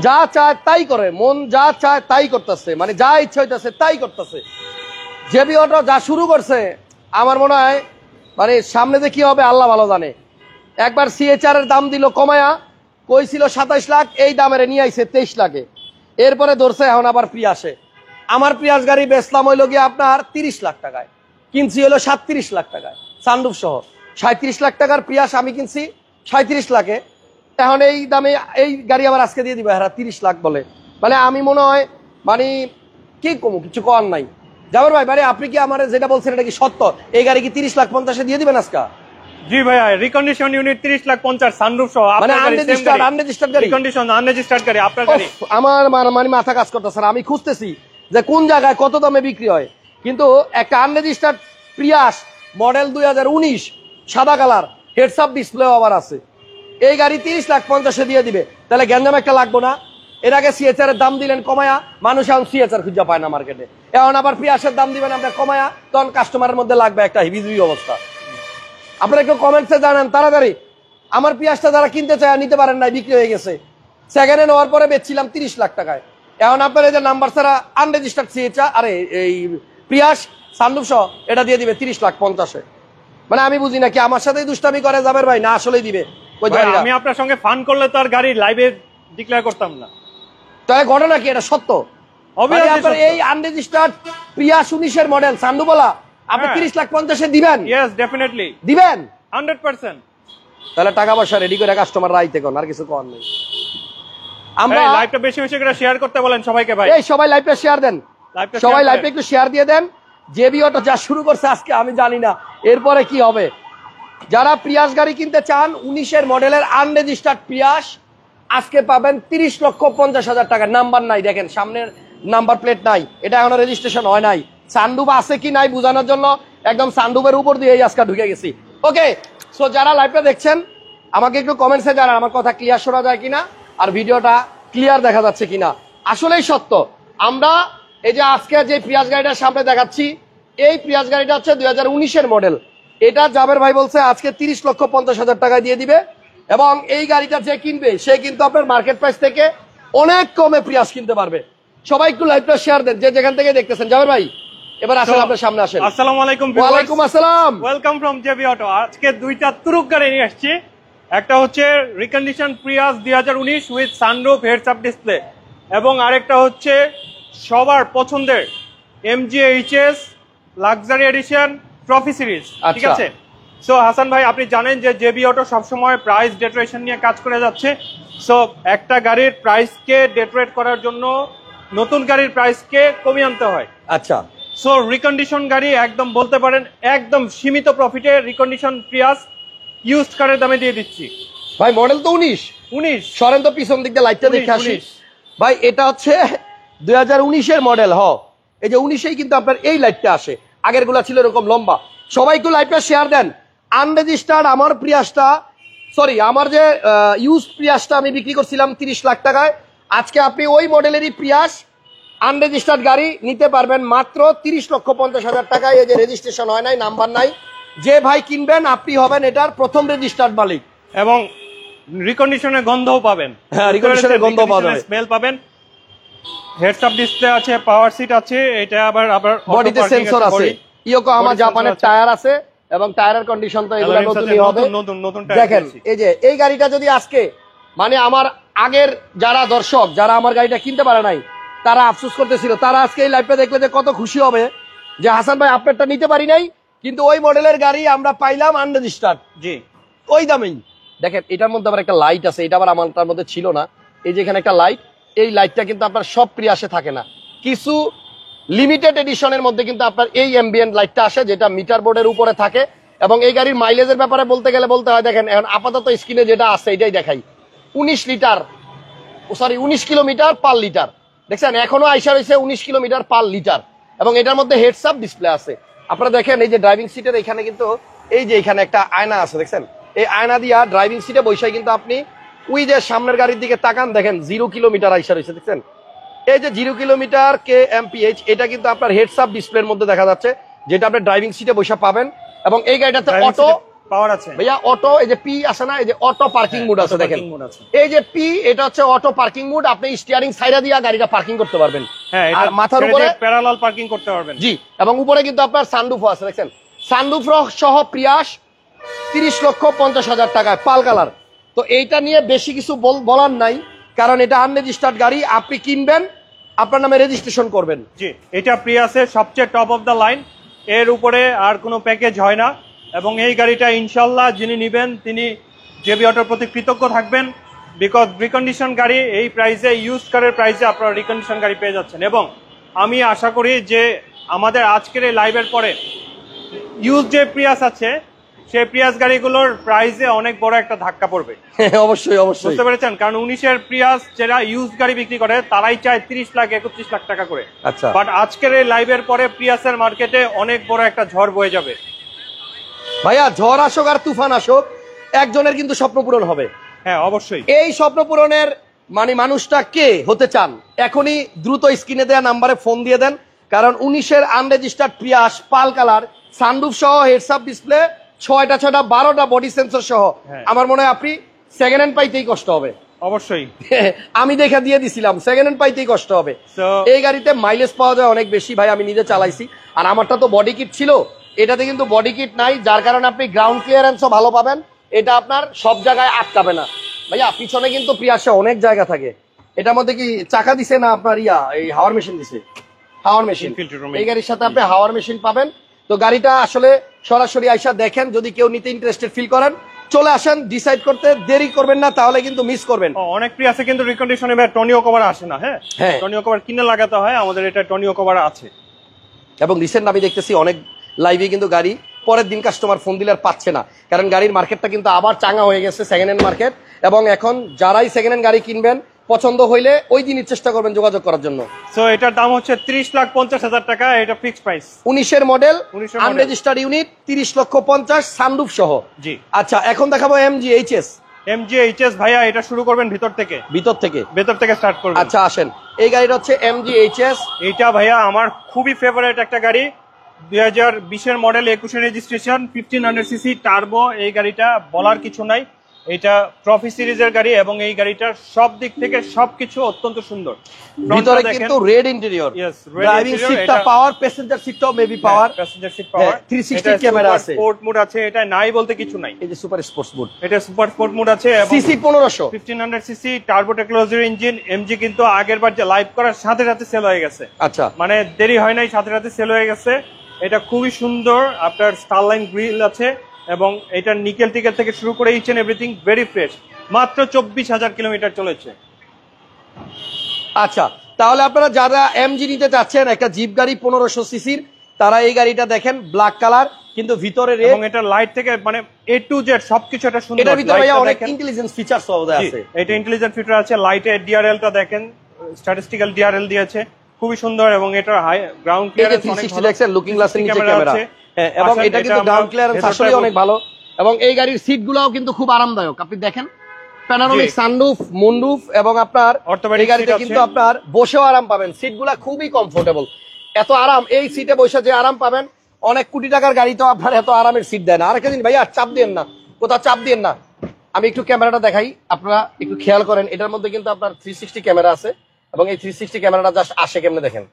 যা চায় তাই করে, মন যা চায় তাই করতেছে, মানে যা ইচ্ছা হইতেছে তাই করতেছে। জেবি অটো যা শুরু করছে আমার মনে হয় মানে সামনে যে কি হবে আল্লাহ ভালো জানে। একবার সিএচআর এর দাম দিল কমায়া, কইছিল 27 লাখ, এই দামের নিয়ে আইছে 23 লাখে। এরপরে ধরছে এখন আবার প্রিয়াসে। আমার প্রিয়াস গাড়ি বেচলাম হইল গিয়ে আপনার 30 লাখ টাকায়, কিনছি হলো 37 লাখ টাকায় সানরুফ সহ। 37 লাখ টাকার প্রিয়াস আমি কিনছি 37 লাখে। এখন এই দামে এই গাড়ি আবার আজকে দিয়ে দিবে এরা 30 লাখ বলে। মানে আমি মনে হয় মানে কি কমু, কিছু করার নাই। জাবের ভাই মানে আপনি কি আমার যেটা বলছেন এটা কি সত্য? এই গাড়ি কি 30 লাখ 50-এ দিয়ে দিবেন আজকে? জি ভাইয়া, রিকন্ডিশন ইউনিট 30 লাখ 50 সানরুফ সহ, মানে আনরেজিস্টার্ড গাড়ি, রিকন্ডিশন আনরেজিস্টার্ড গাড়ি আপনার গাড়ি। আমার মানে মাথা কাজ করতেছে না, আমি খুঁজতেছি যে কোন জায়গায় কত দামে বিক্রি হয়। কিন্তু একটা আনরেজিস্টার্ড প্রিয়াস মডেল 2019 সাদা কালার, হেডস আপ ডিসপ্লে আবার আছে, এই গাড়ি 30 লাখ 50-এ দিয়ে দিবে, তাহলে গ্যাঞ্জাম একটা লাগবো না? এর আগে সিএচআর এর দাম দিলেন কমায়া, মানুষ এখন সিএচআর খুঁজে পায় না মার্কেটে। এখন আবার প্রিয়াসের দাম দিবেন আপনার কমায়া, তখন কাস্টমারের মধ্যে লাগবে একটা হিবিজিবি অবস্থা। আপনারা একটু কমেন্টসে জানান তাড়াতাড়ি। আমার পিয়াসটা যারা কিনতে চায় নিতে পারেন না, বিক্রি হয়ে গেছে। সেকেন্ড হ্যান্ড হওয়ার পরে বেচছিলাম 30 লাখ টাকায়। এখন আপনার এই যে নাম্বার ছাড়া আনরেজিস্টার্ড সিএচআর আরে এই প্রিয়াস সানরুফ সহ এটা দিয়ে দিবে 30 লাখ 50-এ। মানে আমি বুঝি না কি আমার সাথেই দুষ্টামি করে জাবের ভাই, না আসলেই দিবে? আমি আপনার সঙ্গে ফান করলে তো আর গাড়ি লাইভে ডিক্লেয়ার করতাম না। তাহলে ঘটনা কি এটা সত্য? এই আনরেজিস্টার্ড প্রিয়াস 19-এর মডেল সানরুফওয়ালা আপনি 30 লাখ 50-এ দিবেন? ইয়েস, ডেফিনেটলি দিবেন 100%। তাহলে টাকা পয়সা রেডি করে কাস্টমার রাইতে কোন, আর কিছু কোন নেই। আমরা লাইভটা বেশি বেশি করে শেয়ার করতে বলেন সবাইকে ভাই। এই সবাই লাইভটা শেয়ার দেন, সবাই লাইভটা একটু শেয়ার দিয়ে দেন। জেবি অটো যা শুরু করছে আজকে আমি জানি না এরপরে কি হবে। যারা প্রিয়াস গাড়ি কিনতে চান 19-এর মডেলের আনরেজিস্টার্ড প্রিয়াস আজকে পাবেন 30,50,000 টাকা। নাম্বার নাই, দেখেন সামনের নাম্বার প্লেট নাই, এটা এখনো রেজিস্ট্রেশন হয় নাই। সানরুফ আছে কি নাই বোঝানোর জন্য একদম সানরুফের উপর দিয়ে আজকে ঢুকে গেছি। ওকে, সো যারা লাইভটা দেখছেন আমাকে একটু কমেন্টসে জানান আমার কথা ক্লিয়ার শোনা যায় কিনা, আর ভিডিওটা ক্লিয়ার দেখা যাচ্ছে কিনা। আসলেই সত্য, আমরা এই যে আজকে যে প্রিয়াস গাড়িটার সামনে দেখাচ্ছি, এই প্রিয়াস গাড়িটা হচ্ছে 2019-এর মডেল। এটা জাবের ভাই বলছে আজকে 30,50,000 টাকা দিয়ে দিবে, এবং এই গাড়িটা যে কিনবে সে কিন্তু আপনার মার্কেট প্রাইস থেকে অনেক কমে প্রিয়াস কিনতে পারবে। সবাই একটু লাইভটা শেয়ার দেন যে যেখান থেকে দেখতেছেন। জাবের ভাই এবার আসেন আপনার সামনে আসেন। আসসালামু আলাইকুম। ওয়ালাইকুম আসসালাম, ওয়েলকাম ফ্রম জেবি অটো। আজকে দুইটা তুরুক গাড়ি নিয়ে আসছি। একটা হচ্ছে recondition Prius 2019 with sunroof heads up display, এবং আরেকটা হচ্ছে সবার পছন্দের MG HS luxury edition trophy series. ঠিক আছে, সো হাসান ভাই আপনি জানেন যে জেবি অটো সবসময় প্রাইস ডেটারেশন নিয়ে কাজ করে যাচ্ছে। সো একটা গাড়ির প্রাইসকে ডেটারেট করার জন্য নতুন গাড়ির প্রাইসকে কমিয়ে আনতে হয়। আচ্ছা, সো রিকন্ডিশন গাড়ি একদম বলতে পারেন একদম সীমিত প্রফিটে রিকন্ডিশন প্রিয়াস ইউজড কারের দামে দিয়ে দিচ্ছি ভাই। মডেল তো 19 সরেন তো পিছন দিক দিয়ে লাইটটা দেখে আসি ভাই। এটা হচ্ছে 2019-এর মডেল। এই যে 19-এই কিন্তু আপনার এই লাইটটা আসে, আগের গুলা ছিল এরকম লম্বা। সবাই একটু লাইটটা শেয়ার দেন। আনরেজিস্টার্ড আমার প্রিয়াসটা, সরি আমার যে ইউজ প্রিয়াসটা আমি বিক্রি করছিলাম 30 লাখ টাকায়, আজকে আপনি ওই মডেলেরই প্রিয়াস আনরেজিস্টার্ড গাড়ি নিতে পারবেন মাত্র 30,50,000 টাকায়। এই যে রেজিস্ট্রেশন হয় নাই, নাম্বার নাই, যে ভাই কিনবেন আপনি হবেন এটার প্রথম রেজিস্টার্ড মালিক, এবং রিকন্ডিশনের গন্ধও পাবেন। হ্যাঁ, রিকন্ডিশনের গন্ধ পাবেন, স্মেল পাবেন। হেডস আপ ডিসপ্লে আছে, পাওয়ার সিট আছে, এটা আবার বডিতে সেন্সর আছে, ইয়োকোহামা জাপানের টায়ার আছে, এবং টায়ারের কন্ডিশন তো এগুলো নতুনই হবে। দেখেন এই যে এই গাড়িটা যদি আজকে মানে আমার আগের যারা দর্শক যারা আমার গাড়িটা কিনতে পারে নাই তারা আফসোস করতেছিল, তারা আজকে এই লাইভটা দেখলে যে কত খুশি হবে যে হাসান ভাই আপনারটা নিতে পারি নাই, কিন্তু ওই মডেলের গাড়ি আমরা পাইলাম আনরেজিস্টার্ড, জি ওই দামেই। দেখেন এটার মধ্যে আবার একটা লাইট আছে, এটা আবার আমারটার মধ্যে ছিল না। এই যে এখানে একটা লাইট, এই লাইটটা কিন্তু আপনার সব প্রিয়াসে থাকে না, কিছু লিমিটেড এডিশনের মধ্যে কিন্তু আপনার এই অ্যাম্বিয়েন্ট লাইটটা আসে, যেটা মিটার বোর্ডের উপরে থাকে। এবং এই গাড়ির মাইলেজের ব্যাপারে বলতে গেলে বলতে হয়, দেখেন এখন আপাতত স্ক্রিনে যেটা আছে এটাই দেখাই, 19 কিলোমিটার পার লিটার। দেখছেন এখনো আইসা রয়েছে 19 কিলোমিটার পার লিটার, এবং এটার মধ্যে হেডস আপ ডিসপ্লে আছে। আপনারা দেখেন এই যে ড্রাইভিং সিটের এখানে কিন্তু এই যে এখানে একটা আয়না আছে, দেখছেন এই আয়না দিয়া ড্রাইভিং সিটে বসে কিন্তু আপনি ওই যে সামনের গাড়ির দিকে তাকান, দেখেন 0 কিলোমিটার আইসা রয়েছে, দেখছেন এই যে 0 কিলোমিটার kmph, এটা কিন্তু আপনার হেডস আপ ডিসপ্লের মধ্যে দেখা যাচ্ছে, যেটা আপনি ড্রাইভিং সিটে বসে পাবেন। এবং এই গাড়িটাতে অটো পাওয়ার আছে ভাইয়া অটো, এই যে পি আসে না, এই যে অটো পার্কিং মোড আছে দেখেন, মোড আছে। এই যে পি, এটা হচ্ছে অটো পার্কিং মোড। আপনি স্টিয়ারিং সাইডে দিয়ে গাড়িটা পার্কিং করতে পারবেন, হ্যাঁ, আর মাথার উপরে প্যারালাল পার্কিং করতে পারবেন। জি, এবং উপরে কিন্তু আপনার সানরুফও আছে দেখেন, সানরুফ সহ প্রিয়াস 30,50,000 টাকায় পাল কালার। তো এইটা নিয়ে বেশি কিছু বলার নাই, কারণ এটা আনরেজিস্টার্ড গাড়ি, আপনি কিনবেন আপনার নামে রেজিস্ট্রেশন করবেন। জি, এটা প্রিয়াসের সবচেয়ে টপ অফ দ্য লাইন, এর উপরে আর কোনো প্যাকেজ হয় না। এবং এই গাড়িটা ইনশাল্লাহ যিনি নেবেন তিনি জেবি অটোর প্রতি কৃতজ্ঞ থাকবেন, বিকজ রিকন্ডিশন গাড়ি এই প্রাইসে, ইউজ কারের প্রাইসে আপনারা রিকন্ডিশন গাড়ি পেয়ে যাচ্ছেন। এবং আমি আশা করি যে আমাদের আজকের এই লাইভের পরে ইউজ যে প্রিয়াস আছে সেই প্রিয়াস গাড়িগুলোর প্রাইসে অনেক বড় একটা ধাক্কা পড়বে। অবশ্যই অবশ্যই, বুঝতে পেরেছেন, কারণ 19-এর প্রিয়াস যারা ইউজ গাড়ি বিক্রি করে তারাই চায় 30 লাখ 31 লাখ টাকা করে। আচ্ছা, বাট আজকের এই লাইভের পরে প্রিয়াসের মার্কেটে অনেক বড় একটা ঝড় বয়ে যাবে। ভাইয়া ঝড় আসুক আর তুফান আসুক, একজনের কিন্তু স্বপ্ন পূরণ হবে। হ্যাঁ অবশ্যই। এই স্বপ্ন পূরণের মানে মানুষটা কে হতে চান, এখনই দ্রুত স্ক্রিনে দেওয়া নাম্বারে ফোন দিয়ে দেন, কারণ 19-এর আনরেজিস্টার্ড প্রিয়াস পাল কালার, সানরুফ সহ, হেডস আপ ডিসপ্লে, 6টা 12টা বডি সেন্সর সহ, আমার মনে হয় আপনি সেকেন্ড হ্যান্ড পাইতেই কষ্ট হবে। অবশ্যই আমি দেখা দিয়ে দিছিলাম, সেকেন্ড হ্যান্ড পাইতেই কষ্ট হবে। এই গাড়িতে মাইলেজ পাওয়া যায় অনেক বেশি ভাই, আমি নিজে চালাইছি, আর আমারটা তো বডি কিট ছিল, এটাতে কিন্তু বডি কিট নাই, যার কারণে আপনি গ্রাউন্ড ক্লিয়ারেন্সও ভালো পাবেন, এটা আপনার সব জায়গায় আটকাবে না। ভাইয়া পিছনে কিন্তু প্রিয়াসে অনেক জায়গা থাকে, এটার মধ্যে কি চাকা দিছে না আপনার এই হাওয়ার মেশিন দিছে, হাওয়ার মেশিন, এই গাড়ির সাথে আপনি হাওয়ার মেশিন পাবেন। তো গাড়িটা আসলে সরাসরি আইসা দেখেন, যদি কেউ নিতে ইন্টারেস্টেড ফিল করেন চলে আসেন, ডিসাইড করতে দেরি করবেন না, তাহলে কিন্তু মিস করবেন। অনেক প্রিয়াসে কিন্তু রিকন্ডিশনে টনিও কভার আসে না। হ্যাঁ, টনিও কভার কিনে লাগাতে হয়, আমাদের এটা টনিও কভার আছে। এবং রিসেন্ট আমি দেখতেছি অনেক লাইভে কিন্তু গাড়ি পরের দিন কাস্টমার ফোন দিলে আর পাচ্ছে না, কারণ গাড়ির মার্কেটটা কিন্তু আবার চাঙ্গা হয়ে গেছে, সেকেন্ড হ্যান্ড মার্কেট। এবং এখন যারাই সেকেন্ড হ্যান্ড গাড়ি কিনবেন, পছন্দ হইলে ওই দিনই চেষ্টা করবেন যোগাযোগ করার জন্য। সো এটার দাম হচ্ছে 30,50,000 টাকা, এটা ফিক্সড প্রাইস। 19-এর মডেল, আনরেজিস্টার্ড ইউনিট, 30,50,000 সানরুফ সহ। জি, আচ্ছা, এখন দেখাবো এমজি এইচএস। এমজি এইচএস ভাইয়া, এটা শুরু করবেন ভিতর থেকে স্টার্ট করবেন। আচ্ছা আসেন, এই গাড়িটা হচ্ছে এমজি এইচএস। এটা ভাইয়া আমার খুবই ফেভারিট একটা গাড়ি, 2020-এর মডেল, 21-এর রেজিস্ট্রেশন, 1500 সিসি টার্বো। এই গাড়িটা বলার কিছু নাই, এটা ট্রফি সিরিজের গাড়ি, এবং এই গাড়িটার সব দিক থেকে সবকিছু অত্যন্ত সুন্দর। ভিতরে কিন্তু রেড ইন্টেরিয়র, ড্রাইভিং সিটটা পাওয়ার, প্যাসেঞ্জার সিটটাও মেবি পাওয়ার, প্যাসেঞ্জার সিট পাওয়ার, 360 ক্যামেরা আছে, স্পোর্ট মোড আছে, এটা নাই বলতে কিছু নাই। এই যে সুপার স্পোর্টস মোড, এটা সুপার স্পোর্ট মোড আছে, এবং সিসি 1500, 1500 সিসি টার্বো টেকনোলজির ইঞ্জিন। এমজি কিন্তু আগের বার যে লাইভ করার সাথে সাথে সেল হয়ে গেছে। আচ্ছা, মানে দেরি হয় নাই, সাথে সাথে সেল হয়ে গেছে। এটা খুবই সুন্দর, আপনার স্টারলাইন গ্রিল আছে, এবং এটা নিকেল টিকেল থেকে শুরু করে each and everything very fresh. মাত্র 24,000 কিলোমিটার চলেছে। আচ্ছা, তাহলে আপনারা যারা এমজি নিতে চাচ্ছেন, একটা জিপ গাড়ি 1500 সিসির, তারা এই গাড়িটা দেখেন, ব্ল্যাক কালার, কিন্তু ভিতরে রেড, এবং এটা লাইট থেকে মানে এ টু জেড সবকিছু এটা সুন্দর। এটার ভিতরে ভাইয়া অনেক ইন্টেলিজেন্স ফিচারস আছে। এটা ইন্টেলিজেন্ট ফিচার আছে, লাইটে ডিআরএল টা দেখেন, স্ট্যাটিস্টিক্যাল ডিআরএল দিয়েছে, খুবই সুন্দর। এবং এটার হাই গ্রাউন্ড ক্লিয়ারেন্স অনেক ভালো, 360 দেখছেন, লুকিং গ্লাসের নিচে ক্যামেরা আছে, এবং এটা কিন্তু গ্রাউন্ড ক্লিয়ারেন্স আসলে অনেক ভালো। এবং এই গাড়ির সিটগুলোও কিন্তু খুব আরামদায়ক, আপনি দেখেন, প্যানোরামিক সানরুফ, মুনরুফ, এবং আপনার এই গাড়িতে কিন্তু আপনার বসেও আরাম পাবেন, সিটগুলা খুবই কমফোর্টেবল, এত আরাম। এই সিটে বসে যে আরাম পাবেন, অনেক কোটি টাকার গাড়ি তো আপনার এত আরামের সিট দেয় না। আরেকটা দিন ভাইয়া, চাপ দিয়েন না, কোথাও চাপ দিয়েন না। আমি একটু ক্যামেরাটা দেখাই, আপনারা একটু খেয়াল করেন, এটার মধ্যে কিন্তু আপনার 360 ক্যামেরা আছে, এবং এই 360 ক্যামেরাটা জাস্ট আসে কেমনে দেখেন,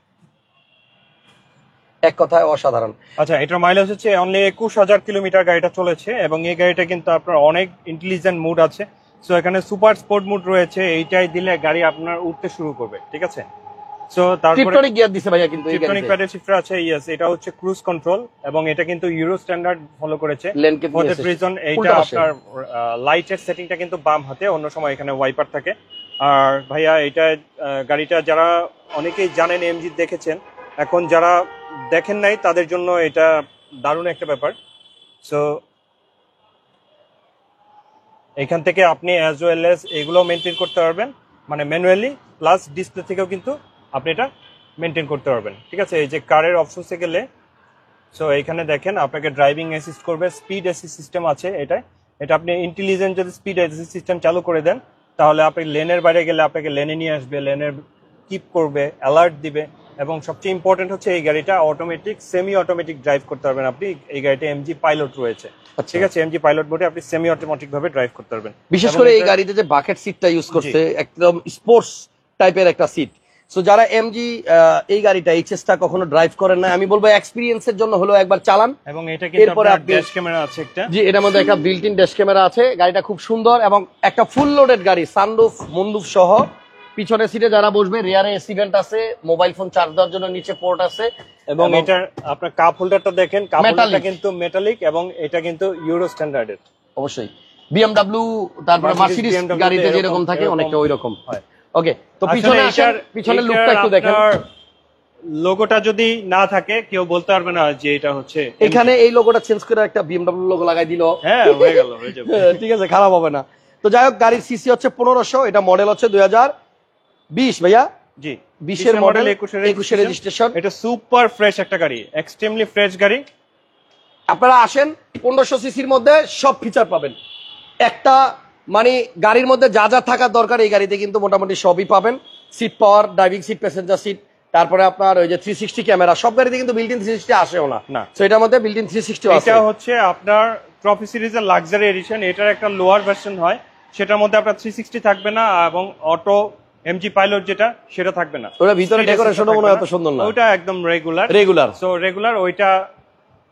এক কথায় অসাধারণ। আচ্ছা, এটার মাইলেজ হচ্ছে অনলি 21,000 কিলোমিটার গাড়িটা চলেছে, এবং এই গাড়িটা কিন্তু আপনার অনেক ইন্টেলিজেন্ট মুড আছে। সো এখানে সুপার স্পোর্ট মুড রয়েছে, এইটাই দিলে গাড়ি আপনার উঠতে শুরু করবে, ঠিক আছে। সো তারপরে টিপটনিক গিয়ার দিছে ভাইয়া, কিন্তু এই গাড়িতে টিপটনিক প্যাডেল শিফটার আছে, ইয়েস। এটা হচ্ছে ক্রুজ কন্ট্রোল, এবং এটা কিন্তু ইউরো স্ট্যান্ডার্ড ফলো করেছে। ফর দ্যাট রিজন এইটা আপনার লাইটের সেটিংটা কিন্তু বাম হাতে, অন্য সময় এখানে ওয়াইপার থাকে। আর ভাইয়া এটা গাড়িটা যারা অনেকেই জানেন, এমজি দেখেছেন, এখন যারা দেখেন নাই তাদের জন্য এটা দারুণ একটা ব্যাপার। সো এখান থেকে আপনি অ্যাজ ওয়েল এস এগুলো মেনটেন করতে পারবেন, মানে ম্যানুয়ালি প্লাস ডিসপ্লে থেকেও কিন্তু আপনি এটা মেনটেন করতে পারবেন, ঠিক আছে। এই যে কারের অপশনসে গেলে, সো এইখানে দেখেন আপনাকে ড্রাইভিং অ্যাসিস্ট করবে, স্পিড অ্যাসিস্ট সিস্টেম আছে এটা আপনি ইন্টেলিজেন্ট যদি স্পিড অ্যাসিস্ট সিস্টেম চালু করে দেন, তাহলে আপনি লেনের বাইরে গেলে আপনাকে লেনে নিয়ে আসবে, লেনের কিপ করবে, অ্যালার্ট দিবে, এবং সবচেয়ে ইম্পর্টেন্ট হচ্ছে এই গাড়িটা অটোমেটিক সেমি অটোমেটিক ড্রাইভ করতে পারবেন আপনি। এই গাড়িতে এমজি পাইলট রয়েছে, ঠিক আছে, এমজি পাইলট বোর্ডে আপনি সেমি অটোমেটিক ভাবে ড্রাইভ করতে পারবেন। বিশেষ করে এই গাড়িতে যে বাকেট সিটটা ইউজ করছে একদম স্পোর্টস টাইপের একটা সিট। সো যারা এমজি এই গাড়িটা এইচএসটা কখনো ড্রাইভ করেন না, আমি বলবো এক্সপেরিয়েন্সের জন্য হলো একবার চালান। এবং এটা কিন্তু আপনার ড্যাশ ক্যামেরা আছে একটা, জি এটার মধ্যে একটা বিল্ট ইন ড্যাশ ক্যামেরা আছে। গাড়িটা খুব সুন্দর এবং একটা ফুল লোডেড গাড়ি, সানরুফ মুনরুফ সহ। পিছনের সিটে যারা বসবে রিয়ারে এসি ভেন্ট আছে, মোবাইল ফোন চার্জ দেওয়ার জন্য নিচে পোর্ট আছে, এবং এটার আপনার কাপ হোল্ডারটা দেখেন, কাপ হোল্ডারটা কিন্তু মেটালিক এবং এটা কিন্তু ইউরো স্ট্যান্ডার্ডের। অবশ্যই বিএমডব্লিউ তারপরে মার্সিডিজ গাড়িতে যেরকম থাকে অনেকটা ওই রকম হয়। ওকে, তো পিছনে আসার পিছনের লুকটা একটু দেখেন। লোগোটা যদি না থাকে কেউ বলতে পারবে না যে এটা হচ্ছে। এখানে এই লোগোটা চেঞ্জ করে একটা বিএমডব্লিউ লোগো লাগাই দিল, হ্যাঁ হয়ে গেল, হয়ে যাবে, ঠিক আছে, খারাপ হবে না। তো যাই হোক, গাড়ির সিসি হচ্ছে 1500, এটা মডেল হচ্ছে 2020 ভাইয়া। জি 20 মডেল, 21 রেজিস্ট্রেশন। এটা সুপার ফ্রেশ একটা গাড়ি, এক্সট্রিমলি ফ্রেশ গাড়ি। আপনারা আসেন, 1500 সিসির মধ্যে সব ফিচার পাবেন। একটা মানে গাড়ির মধ্যে যা যা থাকার দরকার এই গাড়িতে কিন্তু মোটামুটি সবই পাবেন। Seat power, driving seat, passenger seat, তারপরে আপনার ওই যে 360 ক্যামেরা। সব গাড়িতে কিন্তু বিল্ট ইন 360 আসেও না, তো এটার মধ্যে বিল্ট ইন 360 আছে। এটা হচ্ছে আপনার ট্রফি সিরিজের লাক্সারি এডিশন, এটার একটা লোয়ার ভার্সন হয়, সেটার মধ্যে আপনার 360 থাকবে না, এবং অটো এমজি পাইলট যেটা সেটা থাকবে না। ওটা ভিতরে ডেকোরেশনও মনে হয় এত সুন্দর না, ওটা একদম রেগুলার। সো রেগুলার ওইটা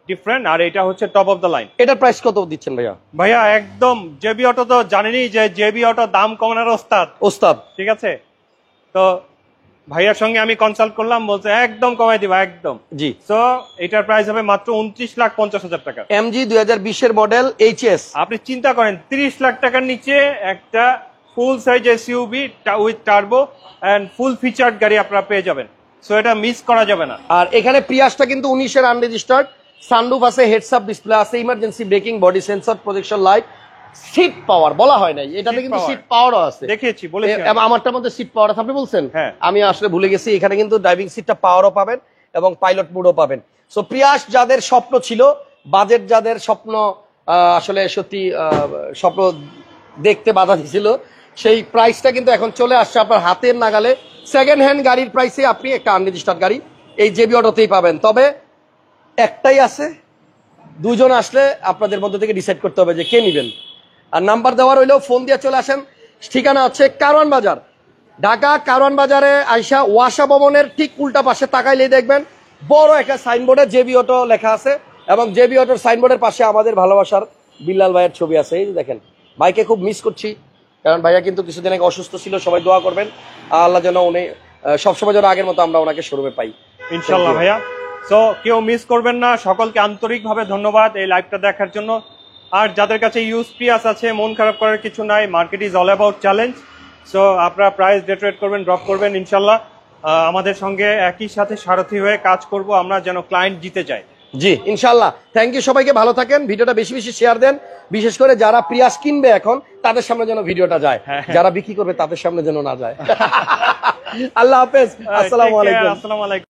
ডিফারেন্ট, আর এটা হচ্ছে টপ অফ দ্য লাইন। এটার প্রাইস কত দিচ্ছেন ভাইয়া? ভাইয়া একদম জেবি অটো তো জানেনই যে জেবি অটো দাম কমানোর ওস্তাদ, ঠিক আছে। তো ভাইয়ার সঙ্গে আমি কনসাল্ট করলাম, বলছে একদম কমাই দিবা একদম। জি, সো এটার প্রাইস হবে মাত্র 29,50,000 টাকা। MG 2020 model HS. আপনি চিন্তা করেন 30 লাখ টাকার নিচে একটা full size SUV with turbo and full featured গাড়ি আপনারা পেয়ে যাবেন। সো এটা মিস করা যাবে না। আর এখানে প্রিয়াসটা কিন্তু 19 আনরেজিস্টার্ড, সানরুফ আছে, হেডস আপ ডিসপ্লে আছে, emergency braking, body sensor, projection light, seat power বলা হয় নাই, এটাতে কিন্তু সিট পাওয়ারও আছে, দেখিয়েছি বলেছি। আমারটার মধ্যে সিট পাওয়ার আছে, আপনি বলছেন, হ্যাঁ আমি আসলে ভুলে গেছি। এখানে কিন্তু ড্রাইভিং সিটটা পাওয়ারও পাবেন এবং পাইলট মোডও পাবেন। সো প্রিয়াস যাদের স্বপ্ন ছিল, বাজেট যাদের স্বপ্ন আসলে সত্যি স্বপ্ন দেখতে বাধা দিছিল, সেই প্রাইসটা কিন্তু এখন চলে আসছে আপনার হাতের নাগালে। সেকেন্ড হ্যান্ড গাড়ির প্রাইসে আপনি একটা আনরেজিস্টার্ড গাড়ি এই জেবি অটোতেই পাবেন। তবে একটাই আছে, দুজন আসলে আপনাদের মধ্যে থেকে ডিসাইড করতে হবে যে কে নিবেন। আর নাম্বার দেওয়া রইলেও ফোন দিয়ে চলে আসেন। ঠিকানা হচ্ছে কারওয়ান বাজার, ঢাকা কারওয়ান বাজারে আইসা ওয়াসা ভবনের ঠিক উল্টা পাশে তাকাইলেই দেখবেন বড় একটা সাইনবোর্ডে জেবি অটো লেখা আছে, এবং জেবি অটোর সাইনবোর্ডের পাশে আমাদের ভালোবাসার বিল্লাল ভাইয়ের ছবি আছে। এই যে দেখেন, ভাইকে খুব মিস করছি, কারণ ভাইয়া কিন্তু কিছুদিন আগে অসুস্থ ছিল। সবাই দোয়া করবেন আল্লাহ যেন উনি সবসময় যেন আগের মতো আমরা ওনাকে শোরুমে পাই, ইনশাল্লাহ ভাইয়া। সো কেউ মিস করবেন না। সকলকে আন্তরিকভাবে ধন্যবাদ এই লাইভটা দেখার জন্য। আর যাদের কাছে ইউজ প্রিয়াস আছে, মন খারাপ করার কিছু নাই, market is all about challenge. So আপনারা প্রাইস ডেটারেট করবেন, ড্রপ করবেন, ইনশাল্লাহ আমাদের সঙ্গে একই সাথে সারথি হয়ে কাজ করব আমরা, যেন ক্লায়েন্ট জিতে যায়। জি ইনশাল্লাহ। থ্যাংক ইউ, সবাইকে ভালো থাকেন। ভিডিওটা বেশি বেশি শেয়ার দেন, বিশেষ করে যারা প্রিয়াস কিনবে এখন তাদের সামনে যেন ভিডিওটা যায়, যারা বিক্রি করবে তাদের সামনে যেন না যায়। আল্লাহ হাফেজ, আসসালামু আলাইকুম।